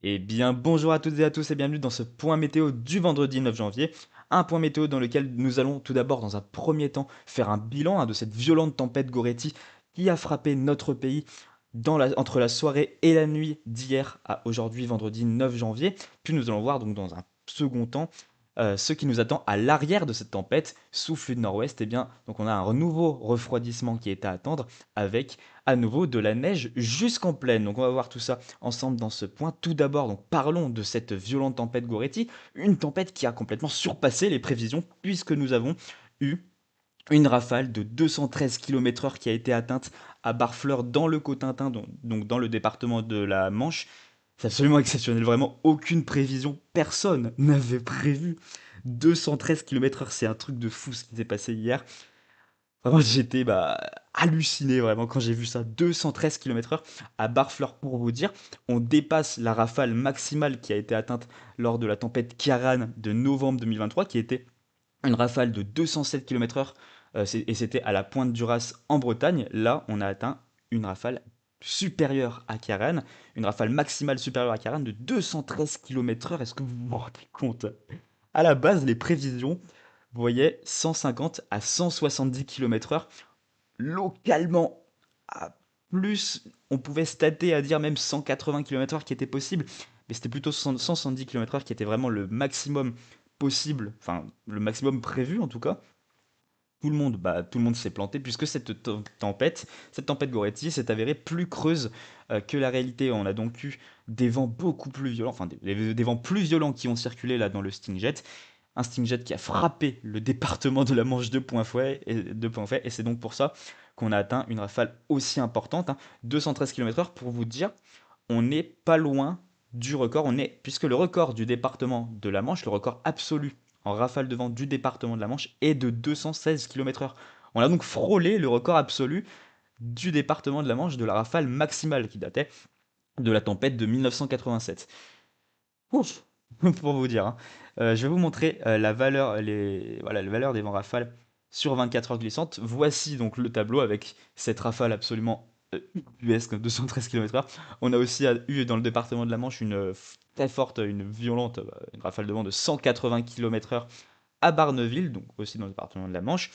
Eh bien, bonjour à toutes et à tous et bienvenue dans ce point météo du vendredi 9 janvier. Un point météo dans lequel nous allons tout d'abord, dans un premier temps, faire un bilan de cette violente tempête Goretti qui a frappé notre pays entre la soirée et la nuit d'hier à aujourd'hui, vendredi 9 janvier. Puis nous allons voir donc dans un second temps ce qui nous attend à l'arrière de cette tempête, sous flux de nord-ouest. Eh bien, donc on a un nouveau refroidissement qui est à attendre avec à nouveau de la neige jusqu'en plaine. Donc on va voir tout ça ensemble dans ce point. Tout d'abord, donc parlons de cette violente tempête Goretti, une tempête qui a complètement surpassé les prévisions puisque nous avons eu une rafale de 213 km/h qui a été atteinte à Barfleur dans le Cotentin, donc dans le département de la Manche. C'est absolument exceptionnel, vraiment aucune prévision, personne n'avait prévu 213 km/h, c'est un truc de fou ce qui s'est passé hier. Vraiment, j'étais halluciné vraiment quand j'ai vu ça. 213 km/h à Barfleur pour vous dire. On dépasse la rafale maximale qui a été atteinte lors de la tempête Kiaran de novembre 2023, qui était une rafale de 207 km/h, et c'était à la pointe du Raz en Bretagne. Là, on a atteint une rafale supérieure à Kiaran, une rafale maximale supérieure à Kiaran de 213 km/h. Est-ce que vous vous rendez compte? À la base, les prévisions voyaient 150 à 170 km/h. Localement, à plus, on pouvait stater à dire même 180 km/h qui était possible, mais c'était plutôt 170 km/h qui était vraiment le maximum possible, enfin le maximum prévu en tout cas. Tout le monde s'est planté puisque cette tempête Goretti s'est avérée plus creuse que la réalité. On a donc eu des vents beaucoup plus violents, enfin des vents plus violents qui ont circulé là dans le Stingjet, un Stingjet qui a frappé le département de la Manche de plein fouet, et c'est donc pour ça qu'on a atteint une rafale aussi importante, 213 km/h. Pour vous dire, on n'est pas loin du record, puisque le record du département de la Manche, le record absolu en rafale de vent du département de la Manche, est de 216 km/h. On a donc frôlé le record absolu du département de la Manche de la rafale maximale qui datait de la tempête de 1987. Ouf, pour vous dire, hein. Je vais vous montrer voilà, la valeur des vents rafales sur 24 heures glissantes. Voici donc le tableau avec cette rafale absolument ubuesque, 213 km/h. On a aussi eu dans le département de la Manche une très forte, une violente, une rafale de vent de 180 km/h à Barneville, donc aussi dans le département de la Manche.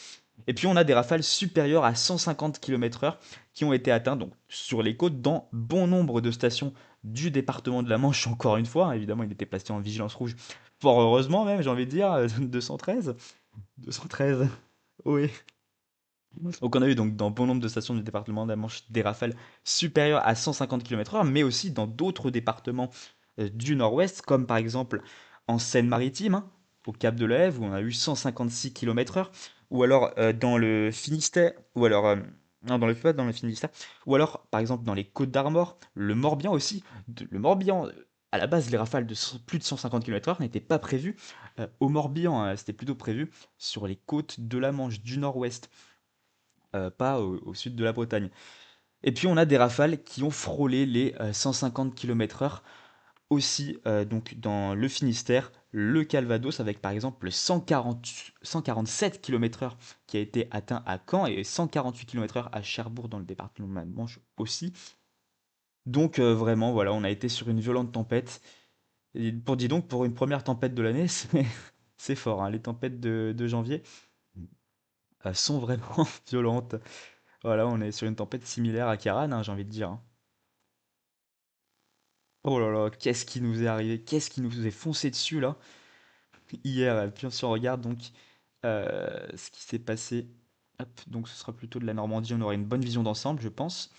Et puis on a des rafales supérieures à 150 km/h qui ont été atteintes donc, sur les côtes dans bon nombre de stations du département de la Manche, encore une fois. Évidemment, il était placé en vigilance rouge. Fort heureusement même, j'ai envie de dire, 213. 213, oui. Donc on a eu donc dans bon nombre de stations du département de la Manche des rafales supérieures à 150 km/h, mais aussi dans d'autres départements du nord-ouest, comme par exemple en Seine-Maritime, au Cap de l'Ève, où on a eu 156 km/h, ou alors dans le Finistère, ou alors non, pas dans le Finistère, ou alors par exemple dans les Côtes d'Armor, le Morbihan aussi. Le Morbihan, à la base, les rafales de plus de 150 km/h n'étaient pas prévues au Morbihan, hein, c'était plutôt prévu sur les côtes de la Manche du nord-ouest, pas au sud de la Bretagne. Et puis on a des rafales qui ont frôlé les 150 km/h aussi, donc dans le Finistère, le Calvados, avec par exemple le 147 km/h qui a été atteint à Caen et 148 km/h à Cherbourg dans le département de la Manche aussi. Donc vraiment, voilà, on a été sur une violente tempête. Et dis donc, pour une première tempête de l'année, c'est fort, hein. Les tempêtes de janvier sont vraiment violentes. Voilà, on est sur une tempête similaire à Kiaran, hein, j'ai envie de dire, hein. Oh là là, qu'est-ce qui nous est arrivé? Qu'est-ce qui nous est foncé dessus là? Hier, puis si on regarde donc ce qui s'est passé, hop, donc ce sera plutôt de la Normandie, on aura une bonne vision d'ensemble, je pense.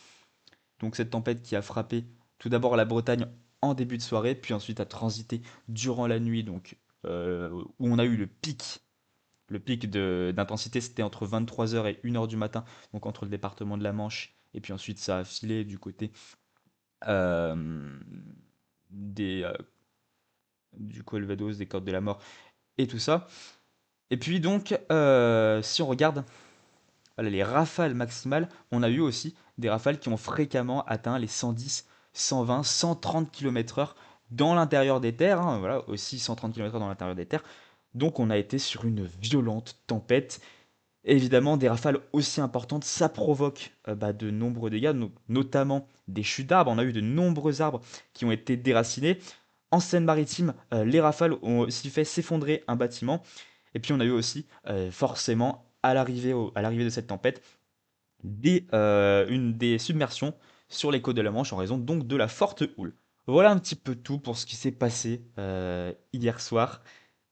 Donc cette tempête qui a frappé tout d'abord la Bretagne en début de soirée, puis ensuite a transité durant la nuit, donc où on a eu le pic d'intensité, c'était entre 23 heures et 1 heure du matin, donc entre le département de la Manche, et puis ensuite ça a filé du côté euh, des, du Calvados, des Côtes de la Mort et tout ça. Et puis donc, si on regarde voilà, les rafales maximales, on a eu aussi des rafales qui ont fréquemment atteint les 110, 120, 130 km/h dans l'intérieur des terres, hein, voilà, aussi 130 km/h dans l'intérieur des terres. Donc on a été sur une violente tempête. Évidemment, des rafales aussi importantes, ça provoque de nombreux dégâts, notamment des chutes d'arbres. On a eu de nombreux arbres qui ont été déracinés. En Seine-Maritime, les rafales ont aussi fait s'effondrer un bâtiment. Et puis on a eu aussi, forcément, à l'arrivée de cette tempête, des submersions sur les côtes de la Manche en raison donc de la forte houle. Voilà un petit peu tout pour ce qui s'est passé hier soir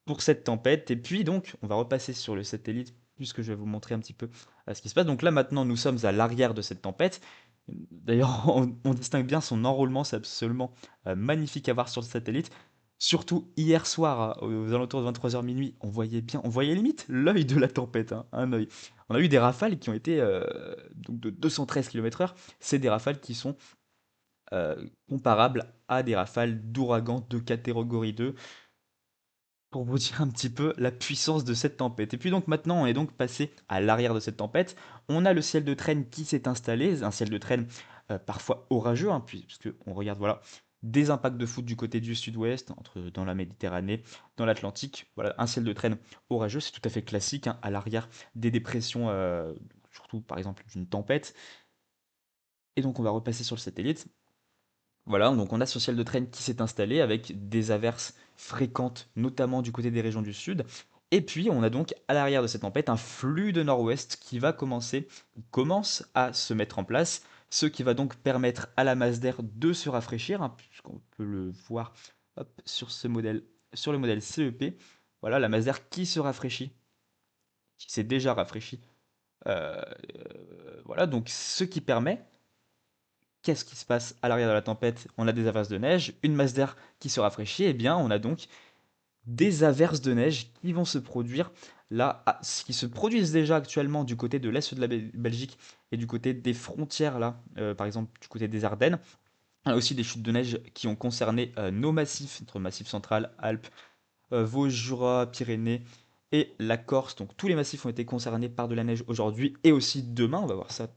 pour cette tempête. Et puis donc, on va repasser sur le satellite puisque je vais vous montrer un petit peu ce qui se passe. Donc là maintenant, nous sommes à l'arrière de cette tempête. D'ailleurs, on distingue bien son enroulement, c'est absolument magnifique à voir sur le satellite. Surtout hier soir, aux alentours de 23 h minuit, on voyait limite l'œil de la tempête, hein, un œil. On a eu des rafales qui ont été donc de 213 km/h. C'est des rafales qui sont comparables à des rafales d'ouragan de catégorie 2 pour vous dire un petit peu la puissance de cette tempête. Et puis donc maintenant, on est donc passé à l'arrière de cette tempête. On a le ciel de traîne qui s'est installé, un ciel de traîne parfois orageux, hein, puisque on regarde voilà des impacts de foudre du côté du sud-ouest, dans la Méditerranée, dans l'Atlantique. Voilà, un ciel de traîne orageux, c'est tout à fait classique hein, à l'arrière des dépressions, surtout par exemple d'une tempête. Et donc on va repasser sur le satellite. Voilà, donc on a ce ciel de traîne qui s'est installé avec des averses fréquentes, notamment du côté des régions du sud. Et puis on a donc à l'arrière de cette tempête un flux de nord-ouest commence à se mettre en place, ce qui va donc permettre à la masse d'air de se rafraîchir, hein, puisqu'on peut le voir hop, sur le modèle CEP. Voilà, la masse d'air qui se rafraîchit, qui s'est déjà rafraîchie. Voilà, donc ce qui permet qu'est-ce qui se passe à l'arrière de la tempête? On a des averses de neige, une masse d'air qui se rafraîchit, et bien on a donc des averses de neige qui vont se produire là, qui se produisent déjà actuellement du côté de l'est de la Belgique et du côté des frontières là, par exemple du côté des Ardennes. On a aussi des chutes de neige qui ont concerné nos massifs, notre massif central, Alpes, Vosges, Jura, Pyrénées et la Corse. Donc tous les massifs ont été concernés par de la neige aujourd'hui et aussi demain. On va voir ça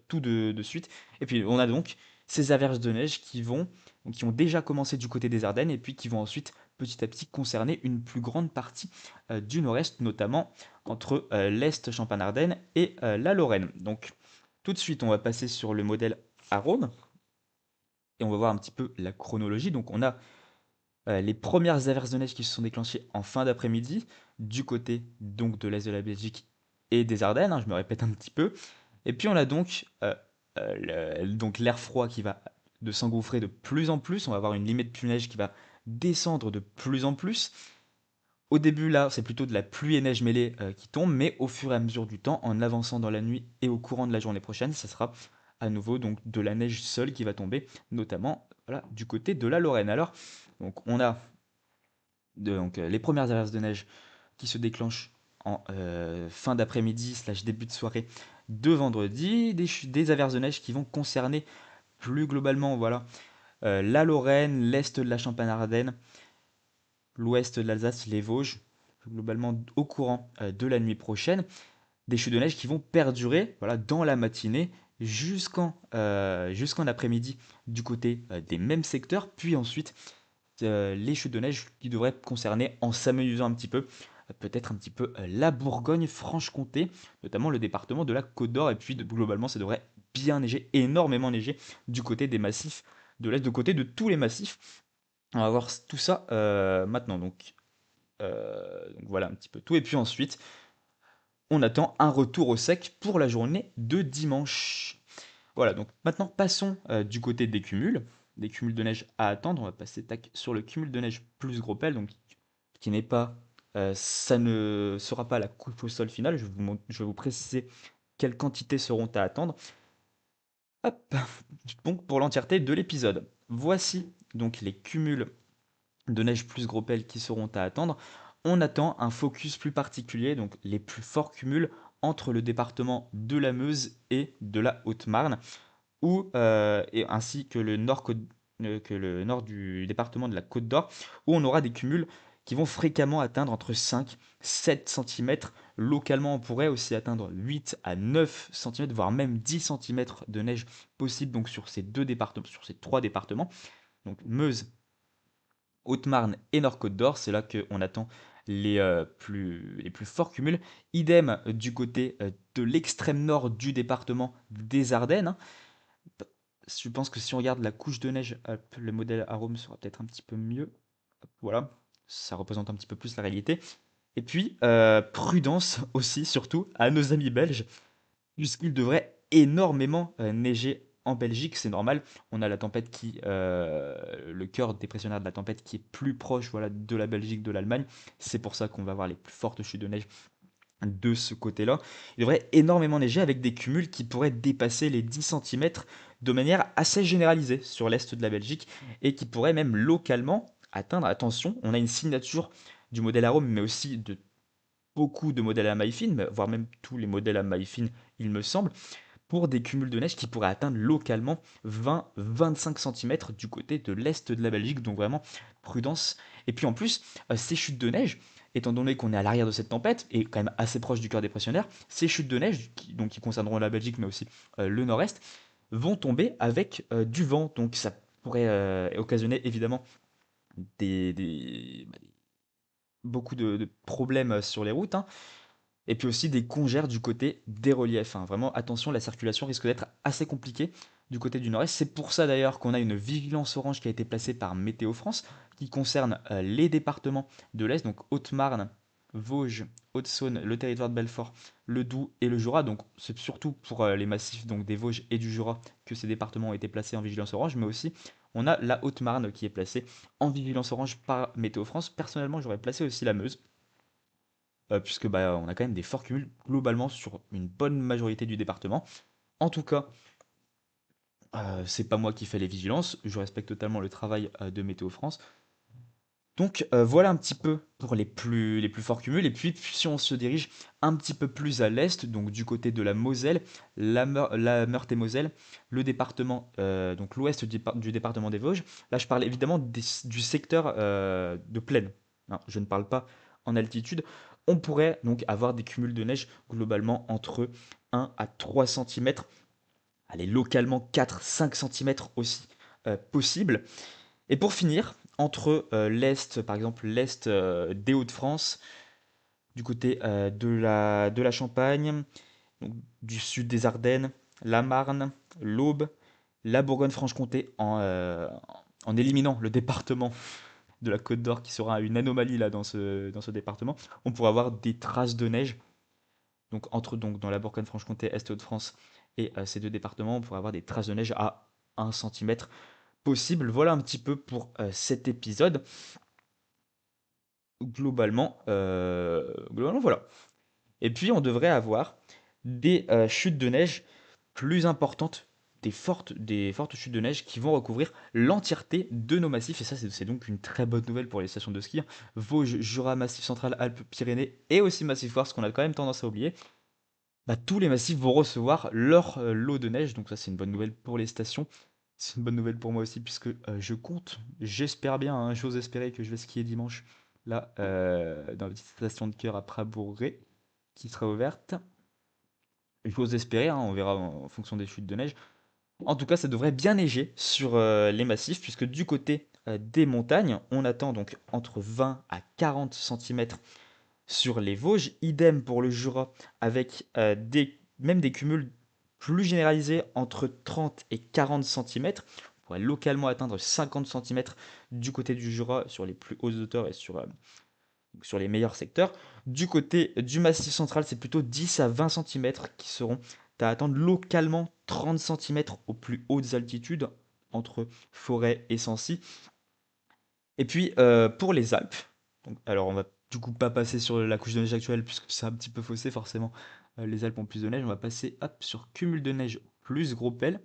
tout de suite. Et puis on a donc ces averses de neige qui ont déjà commencé du côté des Ardennes et puis qui vont ensuite petit à petit concerner une plus grande partie du nord-est, notamment entre l'Est Champagne-Ardenne et la Lorraine. Donc tout de suite, on va passer sur le modèle Arôme et on va voir un petit peu la chronologie. Donc on a les premières averses de neige qui se sont déclenchées en fin d'après-midi, du côté donc de l'est de la Belgique et des Ardennes, hein, je me répète un petit peu. Et puis on a donc l'air froid qui va de s'engouffrer de plus en plus, on va avoir une limite de neige qui va descendre de plus en plus. Au début là, c'est plutôt de la pluie et neige mêlée qui tombe, mais au fur et à mesure du temps, en avançant dans la nuit et au courant de la journée prochaine, ça sera à nouveau donc de la neige seule qui va tomber, notamment voilà, du côté de la Lorraine. Alors, donc on a les premières averses de neige qui se déclenchent en fin d'après-midi slash début de soirée de vendredi, des averses de neige qui vont concerner plus globalement voilà, la Lorraine, l'est de la Champagne-Ardenne, l'ouest de l'Alsace, les Vosges, plus globalement au courant de la nuit prochaine, des chutes de neige qui vont perdurer voilà, dans la matinée jusqu'en après-midi du côté des mêmes secteurs, puis ensuite les chutes de neige qui devraient concerner, en s'amusant un petit peu, peut-être un petit peu la Bourgogne-Franche-Comté, notamment le département de la Côte d'Or, et puis globalement ça devrait bien neiger, énormément neiger du côté des massifs de l'Est, de côté de tous les massifs. On va voir tout ça maintenant, donc voilà un petit peu tout, et puis ensuite on attend un retour au sec pour la journée de dimanche. Voilà, donc maintenant passons du côté des cumuls de neige à attendre. On va passer tac, sur le cumul de neige plus gros pelle, donc qui n'est pas, ça ne sera pas la couche au sol finale. Je vais vous préciser quelles quantités seront à attendre. Hop, donc pour l'entièreté de l'épisode. Voici donc les cumuls de neige plus gros pelle qui seront à attendre. On attend un focus plus particulier, donc les plus forts cumuls entre le département de la Meuse et de la Haute-Marne et ainsi que le nord du département de la Côte d'Or, où on aura des cumuls qui vont fréquemment atteindre entre 5 et 7 cm. Localement, on pourrait aussi atteindre 8 à 9 cm, voire même 10 cm de neige possible donc sur ces deux départements, sur ces trois départements, donc Meuse, Haute-Marne et Nord-Côte d'Or. C'est là qu'on attend les plus forts cumuls. Idem du côté de l'extrême nord du département des Ardennes, hein. Je pense que si on regarde la couche de neige, hop, le modèle arôme sera peut-être un petit peu mieux. Hop, voilà, ça représente un petit peu plus la réalité. Et puis, prudence aussi, surtout, à nos amis belges, puisqu'il devrait énormément neiger en Belgique, c'est normal. On a la tempête le cœur dépressionnaire de la tempête qui est plus proche, voilà, de la Belgique, de l'Allemagne. C'est pour ça qu'on va avoir les plus fortes chutes de neige de ce côté-là. Il devrait énormément neiger avec des cumuls qui pourraient dépasser les 10 centimètres de manière assez généralisée sur l'est de la Belgique et qui pourraient même localement atteindre, attention, on a une signature du modèle Arome, mais aussi de beaucoup de modèles à maille fine, voire même tous les modèles à maille fine, il me semble, pour des cumuls de neige qui pourraient atteindre localement 20-25 centimètres du côté de l'est de la Belgique. Donc vraiment, prudence. Et puis en plus, ces chutes de neige, étant donné qu'on est à l'arrière de cette tempête, et quand même assez proche du cœur dépressionnaire, ces chutes de neige, qui concerneront la Belgique, mais aussi le nord-est, vont tomber avec du vent. Donc ça pourrait occasionner évidemment beaucoup de problèmes sur les routes, hein, et puis aussi des congères du côté des reliefs, hein. Vraiment, attention, la circulation risque d'être assez compliquée du côté du nord-est. C'est pour ça d'ailleurs qu'on a une vigilance orange qui a été placée par Météo France, qui concerne les départements de l'Est, donc Haute-Marne, Vosges, Haute-Saône, le territoire de Belfort, le Doubs et le Jura. Donc c'est surtout pour les massifs donc, des Vosges et du Jura que ces départements ont été placés en vigilance orange, mais aussi on a la Haute-Marne qui est placée en vigilance orange par Météo France. Personnellement, j'aurais placé aussi la Meuse, puisque bah, on a quand même des forts cumuls globalement sur une bonne majorité du département. En tout cas, c'est pas moi qui fais les vigilances, je respecte totalement le travail de Météo France. Donc voilà un petit peu pour les plus forts cumuls. Et puis si on se dirige un petit peu plus à l'est, donc du côté de la Moselle, la Meurthe-et-Moselle, le département, donc l'ouest du département des Vosges, là je parle évidemment du secteur de plaine, hein, je ne parle pas en altitude. On pourrait donc avoir des cumuls de neige globalement entre 1 à 3 centimètres, allez localement 4-5 centimètres aussi possible. Et pour finir, entre l'Est, par exemple l'Est des Hauts-de-France, du côté de la Champagne, donc, du sud des Ardennes, la Marne, l'Aube, la Bourgogne-Franche-Comté, en éliminant le département de la Côte d'Or qui sera une anomalie là dans ce département, on pourrait avoir des traces de neige. Donc entre donc dans la Bourgogne-Franche-Comté, Est et Hauts-de-France et ces deux départements, on pourrait avoir des traces de neige à 1 centimètre possible. Voilà un petit peu pour cet épisode. Globalement, voilà. Et puis, on devrait avoir des chutes de neige plus importantes, des fortes chutes de neige qui vont recouvrir l'entièreté de nos massifs. Et ça, c'est donc une très bonne nouvelle pour les stations de ski, hein. Vosges, Jura, Massif Central, Alpes, Pyrénées et aussi Massif Corse, qu'on a quand même tendance à oublier. Bah, tous les massifs vont recevoir leur lot de neige. Donc ça, c'est une bonne nouvelle pour les stations. C'est une bonne nouvelle pour moi aussi, puisque je compte, j'espère bien, hein, j'ose espérer que je vais skier dimanche, là, dans la petite station de cœur à Prabourg-Ré, qui sera ouverte. J'ose espérer, hein, on verra en fonction des chutes de neige. En tout cas, ça devrait bien neiger sur les massifs, puisque du côté des montagnes, on attend donc entre 20 à 40 centimètres sur les Vosges. Idem pour le Jura, avec même des cumuls plus généralisés entre 30 et 40 centimètres. On pourrait localement atteindre 50 centimètres du côté du Jura sur les plus hautes hauteurs et sur les meilleurs secteurs. Du côté du Massif central, c'est plutôt 10 à 20 centimètres qui seront à attendre localement 30 centimètres aux plus hautes altitudes entre Forêt et Sancy. Et puis pour les Alpes, donc, alors on va du coup pas passer sur la couche de neige actuelle puisque c'est un petit peu faussé forcément. Les Alpes ont plus de neige, on va passer hop, sur cumul de neige plus gros pelle.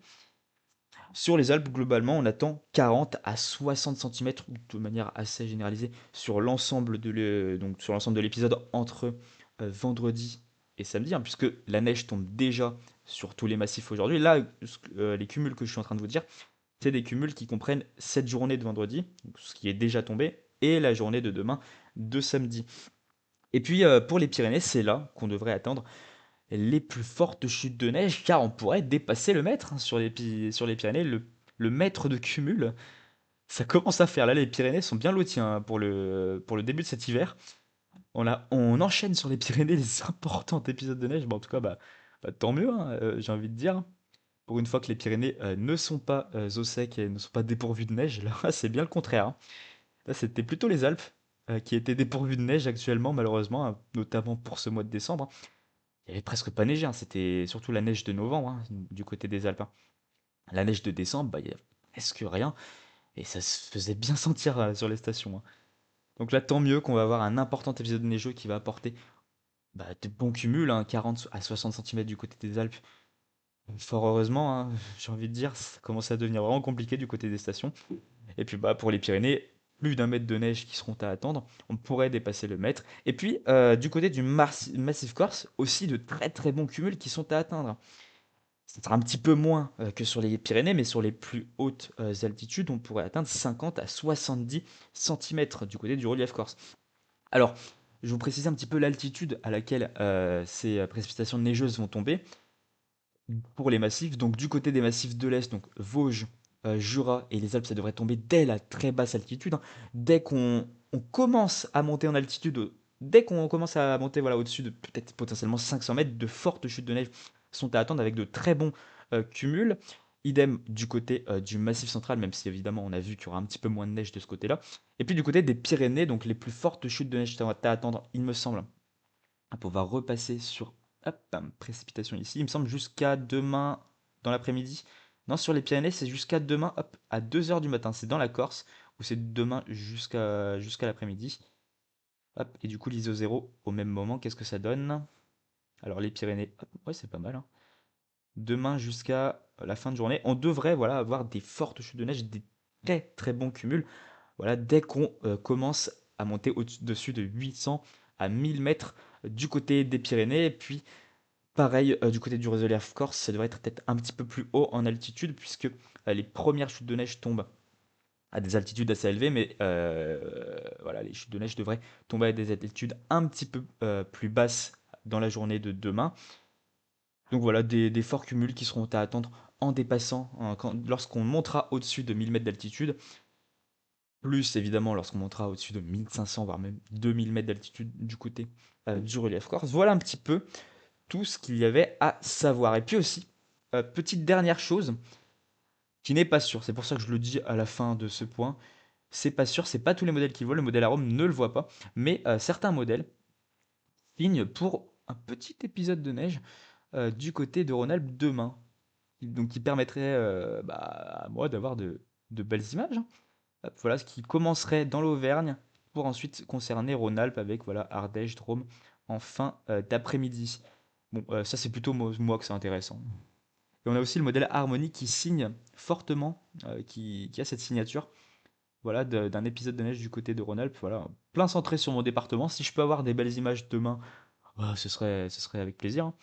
Sur les Alpes, globalement, on attend 40 à 60 centimètres de manière assez généralisée sur l'ensemble donc sur l'ensemble de l'épisode entre vendredi et samedi, hein, puisque la neige tombe déjà sur tous les massifs aujourd'hui. Là, les cumuls que je suis en train de vous dire, c'est des cumuls qui comprennent cette journée de vendredi, donc ce qui est déjà tombé, et la journée de demain de samedi. Et puis pour les Pyrénées, c'est là qu'on devrait attendre les plus fortes chutes de neige, car on pourrait dépasser le mètre, hein, sur les Pyrénées, le mètre de cumul. Ça commence à faire. Là, les Pyrénées sont bien lotis, hein, pour le début de cet hiver. On enchaîne sur les Pyrénées les importants épisodes de neige. Bon, en tout cas, tant mieux, hein, j'ai envie de dire. Pour une fois que les Pyrénées ne sont pas au sec et ne sont pas dépourvues de neige, là, c'est bien le contraire, hein. Là, c'était plutôt les Alpes qui étaient dépourvues de neige actuellement, malheureusement, hein, notamment pour ce mois de décembre, hein. Il y avait presque pas neigé, hein, c'était surtout la neige de novembre, hein, du côté des Alpes, hein. La neige de décembre, il y a presque rien, et ça se faisait bien sentir sur les stations, hein. Donc là, tant mieux qu'on va avoir un important épisode neigeux qui va apporter de bons cumuls, hein, 40 à 60 centimètres du côté des Alpes. Fort heureusement, hein, j'ai envie de dire, ça commence à devenir vraiment compliqué du côté des stations. Et puis pour les Pyrénées, plus d'un mètre de neige qui seront à attendre. On pourrait dépasser le mètre. Et puis du côté du Massif Corse, aussi de très très bons cumuls qui sont à atteindre. Ce sera un petit peu moins que sur les Pyrénées, mais sur les plus hautes altitudes, on pourrait atteindre 50 à 70 centimètres du côté du relief corse. Alors, je vous précise un petit peu l'altitude à laquelle ces précipitations neigeuses vont tomber pour les massifs. Donc du côté des massifs de l'Est, donc Vosges, Jura et les Alpes, ça devrait tomber dès la très basse altitude, hein. Dès qu'on on commence à monter en altitude, dès qu'on commence à monter voilà, au-dessus de peut-être potentiellement 500 mètres, de fortes chutes de neige sont à attendre avec de très bons cumuls. Idem du côté du Massif central, même si évidemment on a vu qu'il y aura un petit peu moins de neige de ce côté-là. Et puis du côté des Pyrénées, donc les plus fortes chutes de neige à attendre, il me semble. Hop, on va repasser sur hop, précipitation ici. Il me semble jusqu'à demain dans l'après-midi. Non, sur les Pyrénées, c'est jusqu'à demain hop, à 2 heures du matin. C'est dans la Corse où c'est demain jusqu'à l'après-midi. Hop, et du coup, l'ISO 0 au même moment, qu'est-ce que ça donne? Alors, les Pyrénées, hop, ouais, c'est pas mal, hein. Demain jusqu'à la fin de journée, on devrait voilà, avoir des fortes chutes de neige, des très très bons cumuls. Voilà, dès qu'on commence à monter au-dessus de 800 à 1000 mètres du côté des Pyrénées. Et puis, pareil, du côté du relief corse, ça devrait être peut-être un petit peu plus haut en altitude, puisque les premières chutes de neige tombent à des altitudes assez élevées, mais voilà, les chutes de neige devraient tomber à des altitudes un petit peu plus basses dans la journée de demain. Donc voilà, des forts cumuls qui seront à attendre en dépassant, hein, lorsqu'on montera au-dessus de 1000 mètres d'altitude, plus évidemment lorsqu'on montera au-dessus de 1500, voire même 2000 mètres d'altitude du côté du relief corse. Voilà un petit peu tout ce qu'il y avait à savoir. Et puis aussi, petite dernière chose qui n'est pas sûre, c'est pour ça que je le dis à la fin de ce point, c'est pas sûr, c'est pas tous les modèles qui voient, le modèle Arome ne le voit pas, mais certains modèles signent pour un petit épisode de neige du côté de Rhône-Alpes demain. Donc qui permettrait à moi d'avoir de belles images, hein. Hop, voilà ce qui commencerait dans l'Auvergne pour ensuite concerner Rhône-Alpes avec voilà, Ardèche, Drôme en fin d'après-midi. Bon, ça c'est plutôt moi que c'est intéressant. Et on a aussi le modèle Harmony qui signe fortement, qui a cette signature voilà, d'un épisode de neige du côté de Rhône-Alpes. Voilà, plein centré sur mon département. Si je peux avoir des belles images demain, ce serait avec plaisir, hein.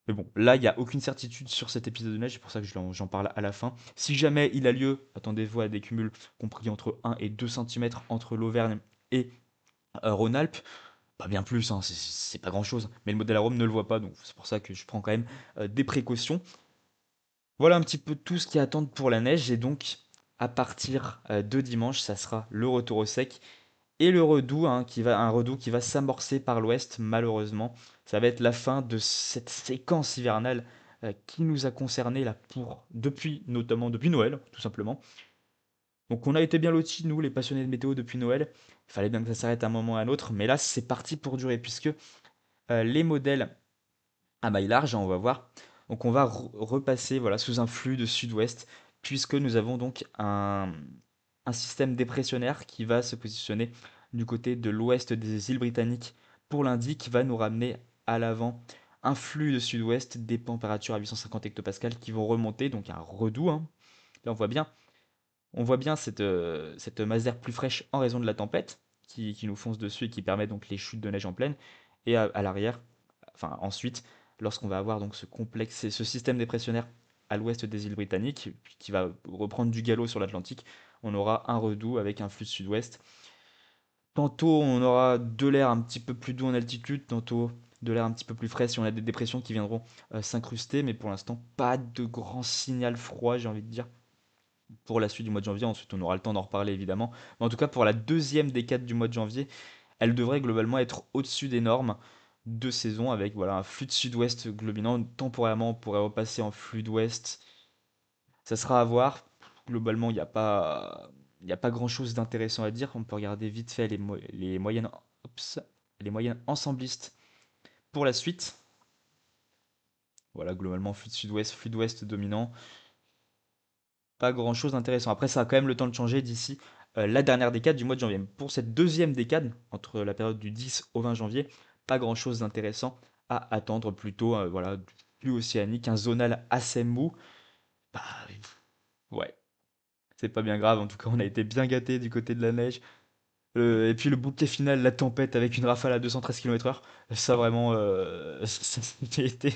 Mais bon, là, il n'y a aucune certitude sur cet épisode de neige, c'est pour ça que j'en parle à la fin. Si jamais il a lieu, attendez-vous à des cumuls compris entre 1 et 2 centimètres entre l'Auvergne et Rhône-Alpes. Pas bien plus, hein, c'est pas grand-chose. Mais le modèle Arome ne le voit pas, donc c'est pour ça que je prends quand même des précautions. Voilà un petit peu tout ce qui attend pour la neige. Et donc, à partir de dimanche, ça sera le retour au sec et le redout, hein, un redout qui va s'amorcer par l'ouest, malheureusement. Ça va être la fin de cette séquence hivernale qui nous a concernés là notamment depuis Noël, tout simplement. Donc on a été bien lotis, nous, les passionnés de météo, depuis Noël. Il fallait bien que ça s'arrête à un moment ou à un autre, mais là, c'est parti pour durer, puisque les modèles à maille large, hein, on va voir. Donc on va repasser voilà, sous un flux de sud-ouest, puisque nous avons donc un système dépressionnaire qui va se positionner du côté de l'ouest des îles britanniques pour lundi, qui va nous ramener à l'avant un flux de sud-ouest, des températures à 850 hectopascales qui vont remonter, donc un redout, hein. Là on voit bien cette masse d'air plus fraîche en raison de la tempête qui nous fonce dessus et qui permet donc les chutes de neige en pleine. Et à l'arrière, enfin ensuite, lorsqu'on va avoir donc ce complexe, ce système dépressionnaire à l'ouest des îles britanniques, qui va reprendre du galop sur l'Atlantique, on aura un redout avec un flux sud-ouest. Tantôt on aura de l'air un petit peu plus doux en altitude, tantôt de l'air un petit peu plus frais si on a des dépressions qui viendront s'incruster, mais pour l'instant pas de grand signal froid, j'ai envie de dire, pour la suite du mois de janvier. Ensuite, on aura le temps d'en reparler évidemment. Mais en tout cas, pour la deuxième décade du mois de janvier, elle devrait globalement être au-dessus des normes de saison avec voilà, un flux de sud-ouest globalement. Temporairement, on pourrait repasser en flux d'ouest. Ça sera à voir. Globalement, il y a pas grand-chose d'intéressant à dire. On peut regarder vite fait les moyennes, ops, les moyennes ensemblistes pour la suite. Voilà, globalement, flux d'ouest dominant. Pas grand-chose d'intéressant. Après, ça a quand même le temps de changer d'ici la dernière décade du mois de janvier. Pour cette deuxième décade, entre la période du 10 au 20 janvier, pas grand-chose d'intéressant à attendre. Plutôt, voilà, du flux océanique, un zonal assez mou. Bah, ouais, c'est pas bien grave. En tout cas, on a été bien gâtés du côté de la neige. Et puis le bouquet final, la tempête avec une rafale à 213 km/h. Ça, vraiment, j'ai été.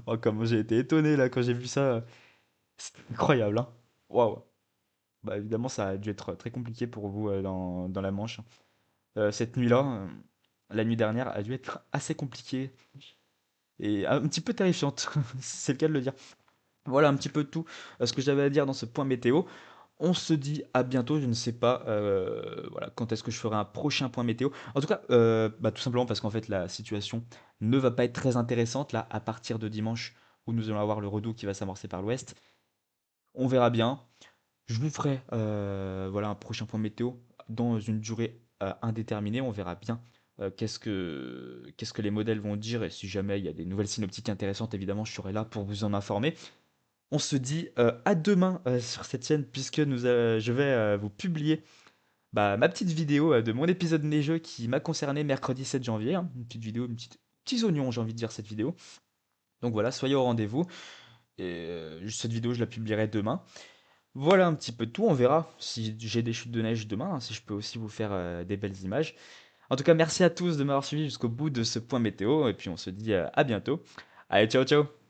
Oh, comment j'ai été étonné là quand j'ai vu ça. C'est incroyable, hein. Waouh. Bah, évidemment, ça a dû être très compliqué pour vous dans la Manche. Cette nuit-là, la nuit dernière, a dû être assez compliquée et un petit peu terrifiante, c'est le cas de le dire. Voilà un petit peu tout ce que j'avais à dire dans ce point météo. On se dit à bientôt, je ne sais pas voilà, quand est-ce que je ferai un prochain point météo. En tout cas, bah, tout simplement parce qu'en fait la situation ne va pas être très intéressante là à partir de dimanche où nous allons avoir le redout qui va s'amorcer par l'ouest. On verra bien. Je vous ferai voilà, un prochain point météo dans une durée indéterminée. On verra bien qu'est-ce que les modèles vont dire. Et si jamais il y a des nouvelles synoptiques intéressantes, évidemment, je serai là pour vous en informer. On se dit à demain sur cette chaîne, puisque je vais vous publier bah, ma petite vidéo de mon épisode neigeux qui m'a concerné mercredi 7 janvier. Hein. Une petite vidéo, petits oignons, j'ai envie de dire, cette vidéo. Donc voilà, soyez au rendez-vous. Et cette vidéo, je la publierai demain. Voilà un petit peu tout, on verra si j'ai des chutes de neige demain, hein, si je peux aussi vous faire des belles images. En tout cas, merci à tous de m'avoir suivi jusqu'au bout de ce point météo, et puis on se dit à bientôt. Allez, ciao ciao!